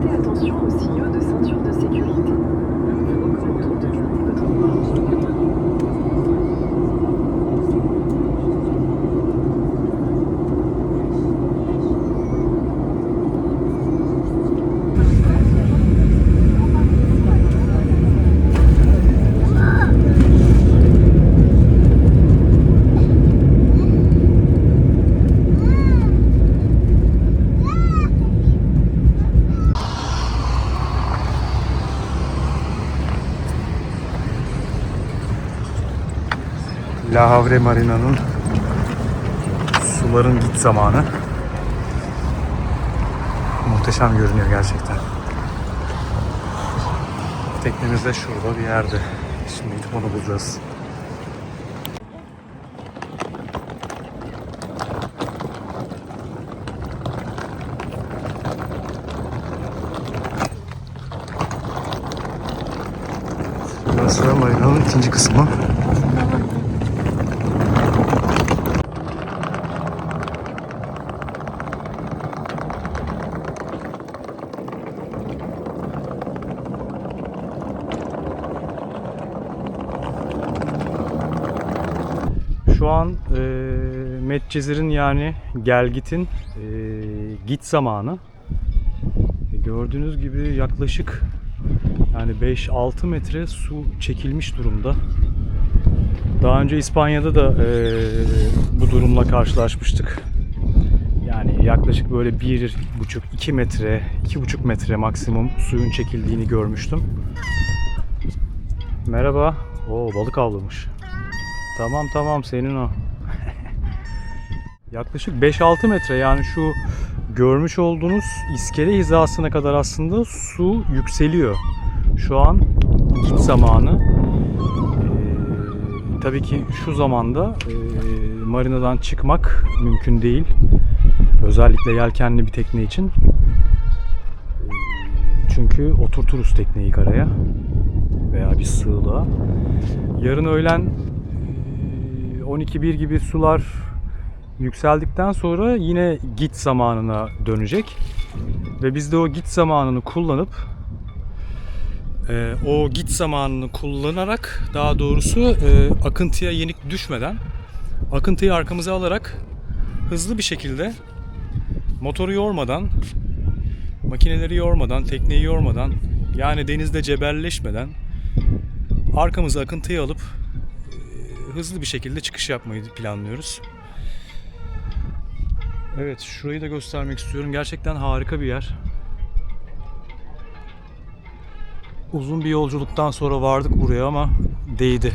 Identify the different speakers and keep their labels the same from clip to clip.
Speaker 1: Attention aux signaux de ceinture de sécurité. Nous vous recommandons de garder votre voie.
Speaker 2: La Havre Marina'nın suların git zamanı. Muhteşem görünüyor gerçekten. Teknemiz de şurada bir yerde. Şimdi gidip onu bulacağız. Burası marinanın ikinci kısmı. Şu an Medcezir'in yani Gelgit'in git zamanı. Gördüğünüz gibi yaklaşık yani 5-6 metre su çekilmiş durumda. Daha önce İspanya'da da bu durumla karşılaşmıştık. Yani yaklaşık böyle 1,5-2 metre, 2,5 metre maksimum suyun çekildiğini görmüştüm. Merhaba. Oo, balık avlamış. Tamam senin o. Yaklaşık 5-6 metre, yani şu görmüş olduğunuz iskele hizasına kadar aslında su yükseliyor. Şu an git zamanı. Tabii ki şu zamanda marinadan çıkmak mümkün değil. Özellikle yelkenli bir tekne için. Çünkü oturturuz tekneyi karaya veya bir sığlığa. Yarın öğlen 12-1 gibi sular yükseldikten sonra yine git zamanına dönecek. Ve biz de o git zamanını kullanıp daha doğrusu akıntıya yenik düşmeden, akıntıyı arkamıza alarak hızlı bir şekilde motoru yormadan, makineleri yormadan, tekneyi yormadan, yani denizde cebelleşmeden arkamıza akıntıyı alıp hızlı bir şekilde çıkış yapmayı planlıyoruz. Evet, şurayı da göstermek istiyorum. Gerçekten harika bir yer. Uzun bir yolculuktan sonra vardık buraya ama değdi.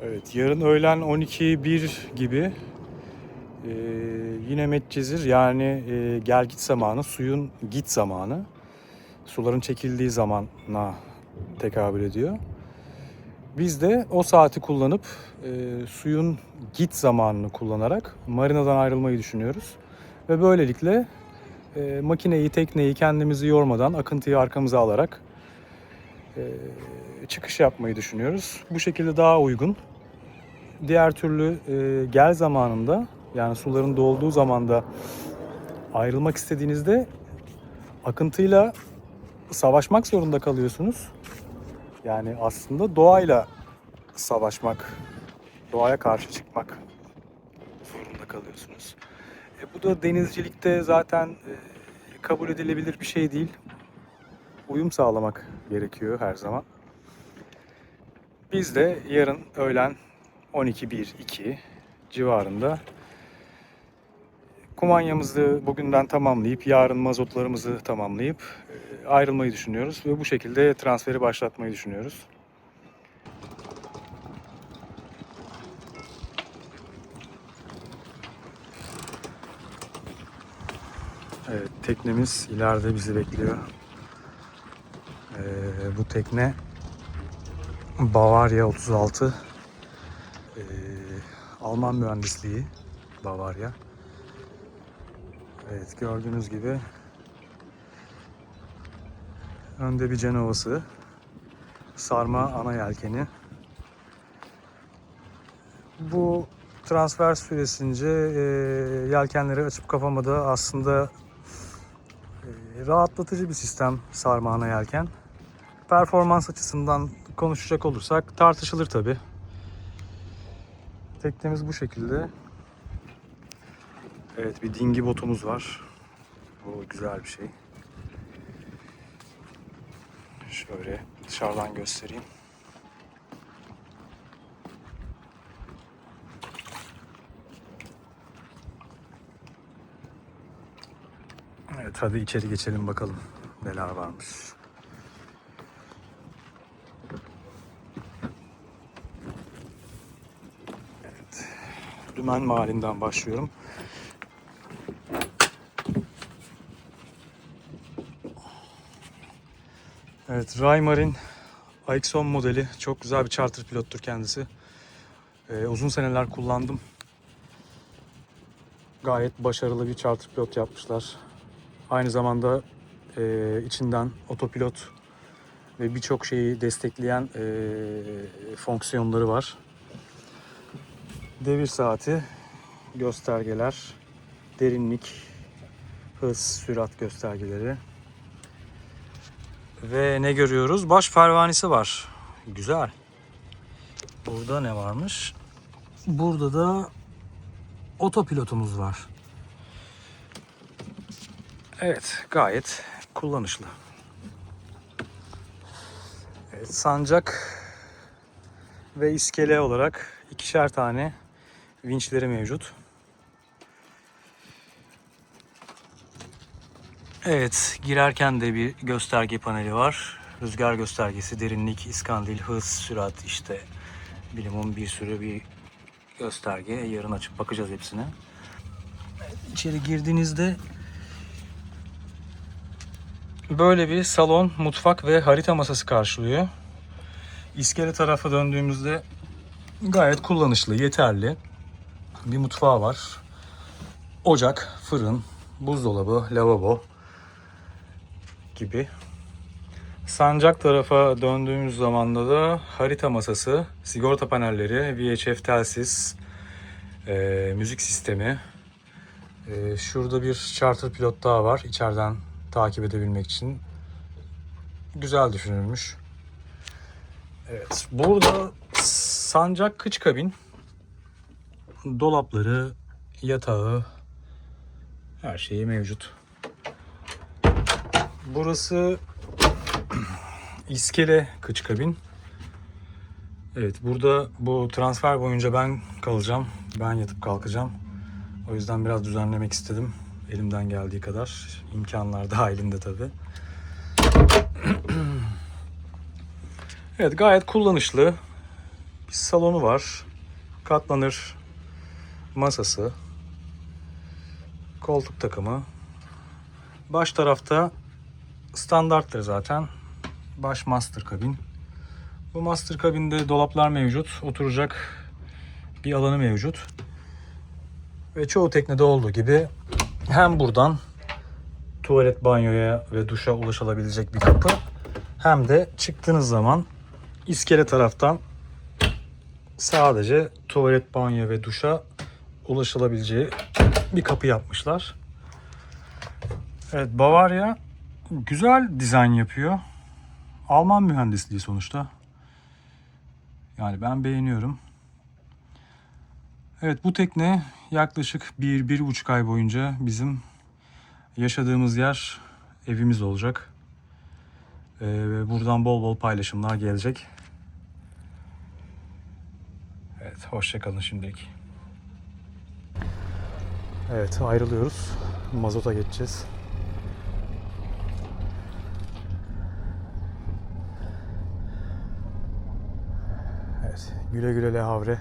Speaker 2: Evet, yarın öğlen 12-1 gibi yine Medcezir, yani gel git zamanı, suyun git zamanı, suların çekildiği zamana tekabül ediyor. Biz de o saati kullanıp suyun git zamanını kullanarak marinadan ayrılmayı düşünüyoruz. Ve böylelikle makineyi, tekneyi kendimizi yormadan, akıntıyı arkamıza alarak çıkış yapmayı düşünüyoruz. Bu şekilde daha uygun. Diğer türlü gel zamanında, yani suların dolduğu zamanda ayrılmak istediğinizde akıntıyla savaşmak zorunda kalıyorsunuz. Yani aslında doğayla savaşmak, doğaya karşı çıkmak zorunda kalıyorsunuz. Bu da denizcilikte zaten kabul edilebilir bir şey değil. Uyum sağlamak gerekiyor her zaman. Biz de yarın öğlen 12-1-2 civarında kumanyamızı bugünden tamamlayıp, yarın mazotlarımızı tamamlayıp ayrılmayı düşünüyoruz ve bu şekilde transferi başlatmayı düşünüyoruz. Evet, teknemiz ileride bizi bekliyor. Bu tekne Bavaria 36. Alman mühendisliği Bavaria. Evet, gördüğünüz gibi önde bir Cenova'sı, sarma ana yelkeni. Bu transfer süresince yelkenleri açıp kapamada aslında rahatlatıcı bir sistem sarma ana yelken. Performans açısından konuşacak olursak tartışılır tabi. Teknemiz bu şekilde. Evet, bir dinghy botumuz var. Bu güzel bir şey. Şöyle dışarıdan göstereyim. Evet, hadi içeri geçelim bakalım neler varmış. Evet, Dümen Mahallinden başlıyorum. Evet, Raymarine AX10 modeli. Çok güzel bir charter pilottur kendisi. Uzun seneler kullandım. Gayet başarılı bir charter pilot yapmışlar. Aynı zamanda içinden otopilot ve birçok şeyi destekleyen fonksiyonları var. Devir saati, göstergeler, derinlik, hız, sürat göstergeleri. Ve ne görüyoruz? Baş pervanesi var. Güzel. Burada ne varmış? Burada da otopilotumuz var. Evet, gayet kullanışlı. Evet, sancak ve iskele olarak ikişer tane vinçleri mevcut. Evet, girerken de bir gösterge paneli var. Rüzgar göstergesi, derinlik, iskandil, hız, sürat, işte bilimum bir sürü bir gösterge. Yarın açıp bakacağız hepsine. İçeri girdiğinizde böyle bir salon, mutfak ve harita masası karşılıyor. İskele tarafa döndüğümüzde gayet kullanışlı, yeterli. Bir mutfağı var. Ocak, fırın, buzdolabı, lavabo gibi. Sancak tarafa döndüğümüz zaman da harita masası, sigorta panelleri, VHF telsiz, müzik sistemi. Şurada bir charter pilot daha var içeriden takip edebilmek için. Güzel düşünülmüş. Evet, burada sancak kıç kabin, dolapları, yatağı, her şeyi mevcut. Burası iskele kıç kabin. Evet, burada bu transfer boyunca ben kalacağım. Ben yatıp kalkacağım. O yüzden biraz düzenlemek istedim. Elimden geldiği kadar. İmkanlar dahilinde tabii. Evet, gayet kullanışlı. Bir salonu var. Katlanır masası. Koltuk takımı. Baş tarafta standarttır zaten. Baş master kabin. Bu master kabinde dolaplar mevcut. Oturacak bir alanı mevcut. Ve çoğu teknede olduğu gibi hem buradan tuvalet, banyoya ve duşa ulaşılabilecek bir kapı, hem de çıktığınız zaman iskele taraftan sadece tuvalet, banyo ve duşa ulaşılabileceği bir kapı yapmışlar. Evet, Bavaria güzel dizayn yapıyor. Alman mühendisliği sonuçta. Yani ben beğeniyorum. Evet, bu tekne yaklaşık 1-1,5 ay boyunca bizim yaşadığımız yer, evimiz olacak. Buradan bol bol paylaşımlar gelecek. Evet, hoşça kalın şimdilik. Evet, ayrılıyoruz. Mazota geçeceğiz. Evet, güle güle Le Havre.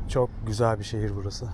Speaker 2: Çok güzel bir şehir burası.